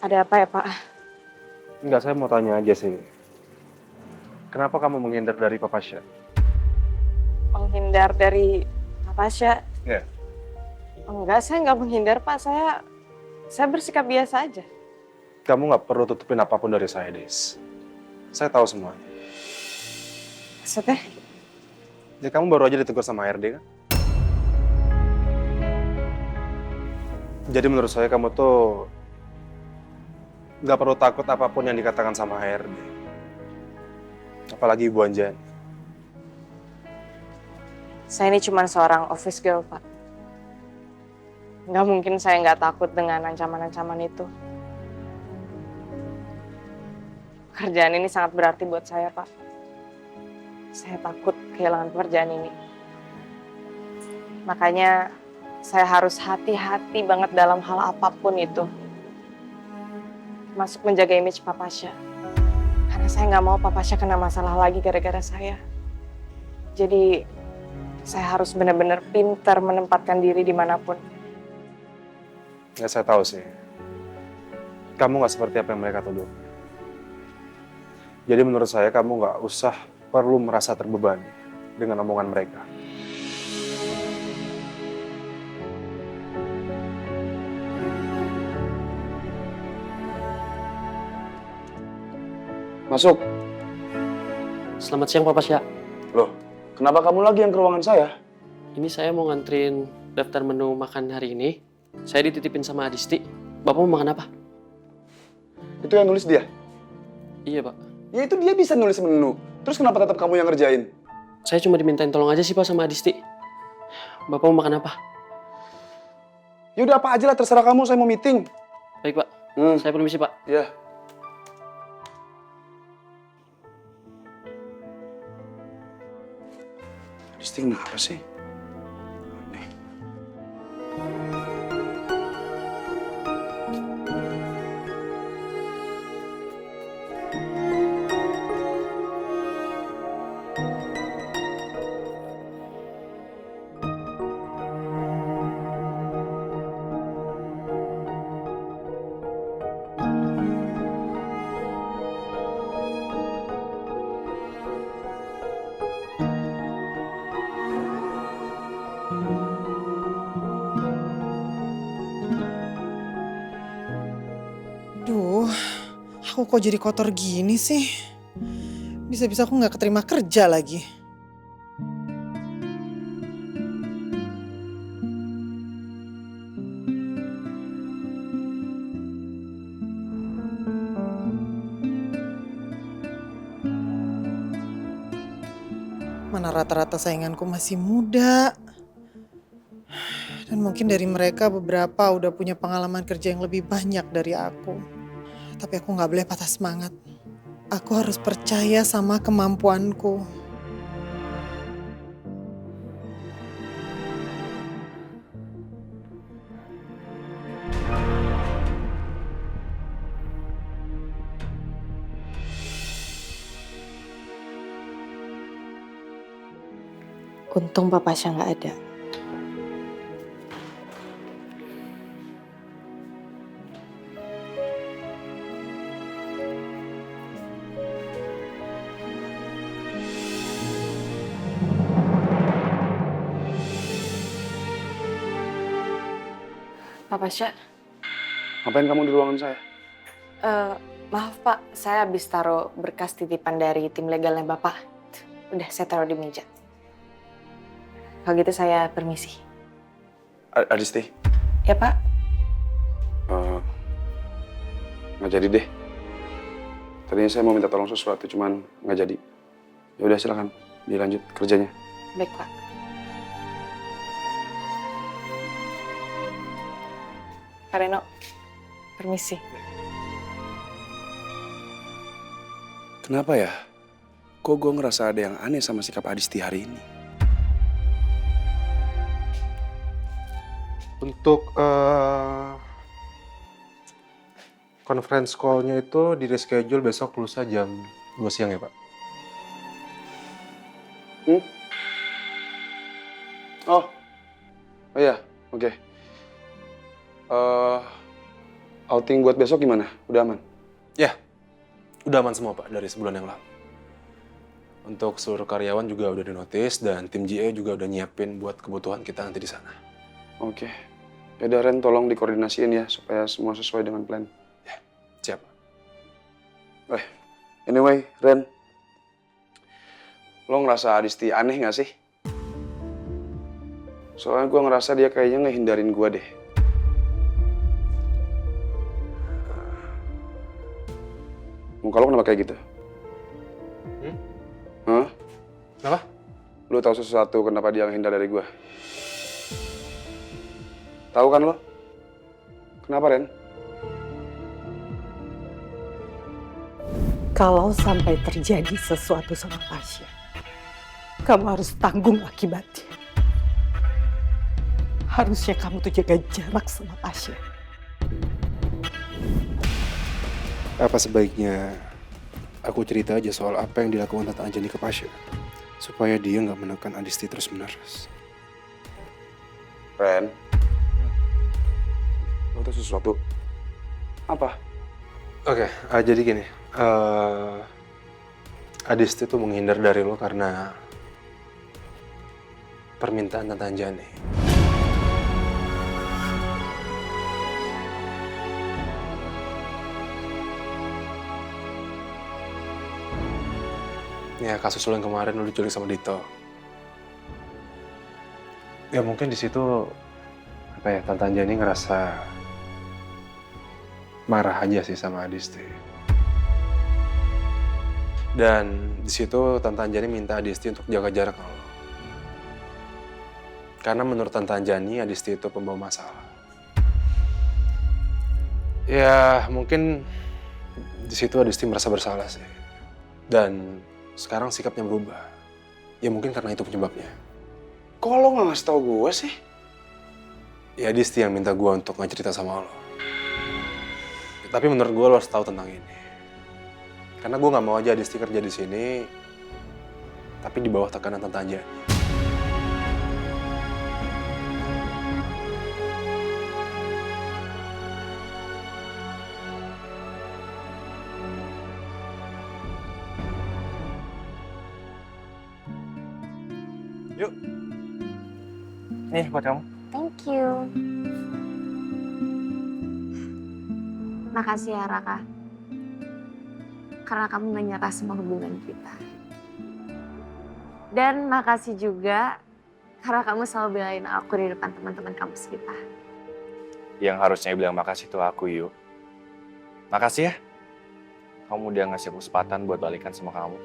Ada apa ya, Pak? Enggak, saya mau tanya aja sih. Kenapa kamu menghindar dari Papa Syah? Menghindar dari Natasha? Ya. Enggak, saya nggak menghindar, Pak. Saya bersikap biasa aja. Kamu nggak perlu tutupin apapun dari saya, Des. Saya tahu semuanya. Maksudnya? Ya, kamu baru aja ditegur sama HRD kan? Jadi menurut saya kamu tuh nggak perlu takut apapun yang dikatakan sama HRD. Apalagi Ibu Anjani. Saya ini cuma seorang office girl, Pak. Nggak mungkin saya nggak takut dengan ancaman-ancaman itu. Pekerjaan ini sangat berarti buat saya, Pak. Saya takut kehilangan pekerjaan ini. Makanya saya harus hati-hati banget dalam hal apapun itu. Termasuk menjaga image Papa Syah. Karena saya nggak mau Papa Syah kena masalah lagi gara-gara saya. Jadi saya harus benar-benar pintar menempatkan diri dimanapun. Ya, saya tahu sih. Kamu nggak seperti apa yang mereka tuduh. Jadi menurut saya kamu nggak usah perlu merasa terbebani dengan omongan mereka. Masuk. Selamat siang Papa Syah. Loh, kenapa kamu lagi yang ke ruangan saya? Ini saya mau nganterin daftar menu makan hari ini. Saya dititipin sama Adisti. Bapak mau makan apa? Itu yang nulis dia? Iya Pak. Ya itu dia bisa nulis menu. Terus kenapa tetap kamu yang ngerjain? Saya cuma dimintain tolong aja sih Pak sama Adisti. Bapak mau makan apa? Ya udah apa aja lah, terserah kamu, saya mau meeting. Baik Pak. Saya permisi Pak. Ya. Adisti kenapa sih? Aneh. Duh, aku kok jadi kotor gini sih? Bisa-bisa aku nggak keterima kerja lagi. Mana rata-rata sainganku masih muda. Dan mungkin dari mereka beberapa udah punya pengalaman kerja yang lebih banyak dari aku. Tapi aku nggak boleh patah semangat. Aku harus percaya sama kemampuanku. Untung Papa Syah nggak ada. Papa Syah, Ngapain kamu di ruangan saya? maaf Pak, saya habis taruh berkas titipan dari tim legalnya Bapak. Udah saya taruh di meja. Kalau gitu saya permisi. Adisti, Ya Pak? nggak jadi deh. Tadinya saya mau minta tolong sesuatu, cuman nggak jadi. Ya udah silakan dilanjut kerjanya. Baik Pak. Pak Reno, permisi. Kenapa ya? Kok gue ngerasa ada yang aneh sama sikap Adisti hari ini? Untuk conference call-nya itu di reschedule besok lusa jam 2 siang ya, Pak? Oh iya, oke. outing buat besok gimana? Udah aman? Ya, udah aman semua Pak dari sebulan yang lalu. Untuk seluruh karyawan juga udah dinotis dan tim GA juga udah nyiapin buat kebutuhan kita nanti di sana. Oke. Ya udah Ren, tolong dikoordinasiin ya supaya semua sesuai dengan plan. Siap. Anyway, Ren. Lo ngerasa Adisti aneh gak sih? Soalnya gue ngerasa dia kayaknya ngehindarin gue deh. Muka lo kenapa kayak gitu? Hah? Kenapa? Lo tahu sesuatu kenapa dia ngehindar dari gue? Tahu kan lo? Kenapa, Ren? Kalau sampai terjadi sesuatu sama Tasya, kamu harus tanggung akibatnya. Harusnya kamu tuh jaga jarak sama Tasya. Apa sebaiknya aku cerita aja soal apa yang dilakukan Tante Anjani ke Pasha? Supaya dia nggak menekan Adisti terus-menerus. Ren. Lo tahu sesuatu? Apa? Oke, jadi gini. Adisti tuh menghindar dari lo karena permintaan Tante Anjani. Ya, kasus lo yang kemarin lo diculik sama Dito. Ya mungkin di situ Tante Anjani ngerasa marah aja sih sama Adisti. Dan di situ Tante Anjani minta Adisti untuk jaga jarak sama lo. Karena menurut Tante Anjani, Adisti itu pembawa masalah. Ya mungkin di situ Adisti merasa bersalah sih. Dan sekarang sikapnya berubah. Ya mungkin karena itu penyebabnya. Kok lo nggak ngasih tau gue sih? Ya Adisti yang minta gue untuk nggak cerita sama lo. Ya, tapi menurut gue lo harus tahu tentang ini. Karena gue nggak mau aja Adisti kerja di sini, tapi di bawah tekanan Tante Anjani. Yuk. Nih buat kamu. Thank you. Makasih ya Raka. Karena kamu gak nyerah sama hubungan kita. Dan makasih juga karena kamu selalu belain aku di depan teman-teman kampus kita. Yang harusnya bilang makasih tuh aku, Yuk. Makasih ya. Kamu udah ngasih aku kesempatan buat balikan sama kamu.